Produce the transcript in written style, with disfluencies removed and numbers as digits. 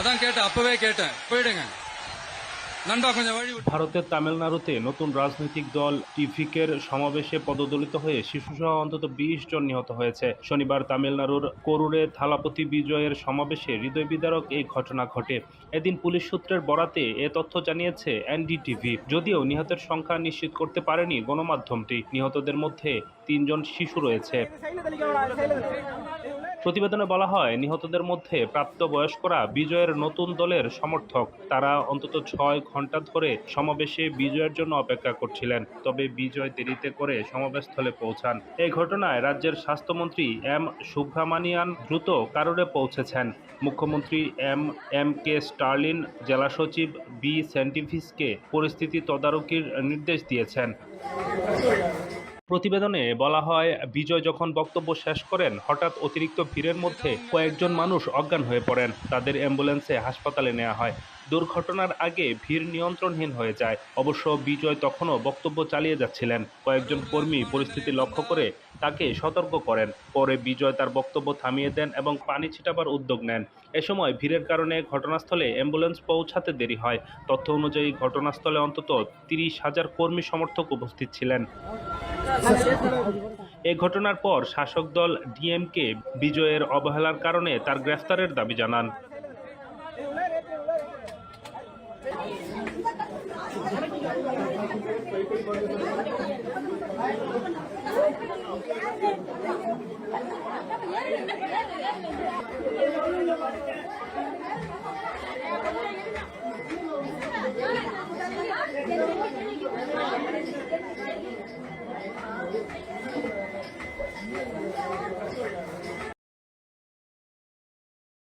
அதான் கேட்டேன், அப்பவே கேட்டேன், போயிடுங்க நண்பா, கொஞ்சம் வழி விட்டு। ভারতের তামিলনাড়ুতে নতুন রাজনৈতিক দল টিভিকের সমাবেশে পদদলিত হয়ে শিশুসহ অন্তত ২০ জন নিহত হয়েছে। শনিবার তামিলনাড়ুর করুরে থালাপতি বিজয়ের সমাবেশে হৃদয়বিদারক এই ঘটনা ঘটে। এদিন পুলিশ সূত্রের বরাতে এ তথ্য জানিয়েছে এনডিটিভি। যদিও নিহতের সংখ্যা নিশ্চিত করতে পারেনি গণমাধ্যমটি। নিহতদের মধ্যে ৩ জন শিশু রয়েছে। প্রতিবেদনে বলা হয়, নিহতদের মধ্যে প্রাপ্তবয়স্করা বিজয়ের নতুন দলের সমর্থক। তারা অন্তত ৬ ঘন্টা ধরে সমাবেশে বিজয়ের জন্য অপেক্ষা করছিলেন। তবে বিজয় দেরিতে করে সমাবেশস্থলে পৌঁছান। এই ঘটনায় রাজ্যের স্বাস্থ্যমন্ত্রী এম সুব্রামানিয়ান দ্রুত কারুরে পৌঁছেছেন। মুখ্যমন্ত্রী এম কে স্টালিন জেলা সচিব বি সেন্টিভিসকে পরিস্থিতি তদারকির নির্দেশ দিয়েছেন। প্রতিবেদনে বলা হয়, বিজয় যখন বক্তব্য শেষ করেন, হঠাৎ অতিরিক্ত ভিড়ের মধ্যে কয়েকজন মানুষ অজ্ঞান হয়ে পড়েন। তাদের অ্যাম্বুলেন্সে হাসপাতালে নেওয়া হয়। দুর্ঘটনার আগে ভিড় নিয়ন্ত্রণহীন হয়ে যায়। অবশ্য বিজয় তখনও বক্তব্য চালিয়ে যাচ্ছিলেন। কয়েকজন কর্মী পরিস্থিতি লক্ষ্য করে তাকে সতর্ক করেন। পরে বিজয় তার বক্তব্য থামিয়ে দেন এবং পানি ছিটাবার উদ্যোগ নেন। এ সময় ভিড়ের কারণে ঘটনাস্থলে অ্যাম্বুলেন্স পৌঁছাতে দেরি হয়। তথ্য অনুযায়ী ঘটনাস্থলে অন্তত ৩০,০০০ কর্মী সমর্থক উপস্থিত ছিলেন। এ ঘটনার পর শাসক দল ডিএমকে বিজয়ের অবহেলার কারণে তার গ্রেফতারের দাবি জানান।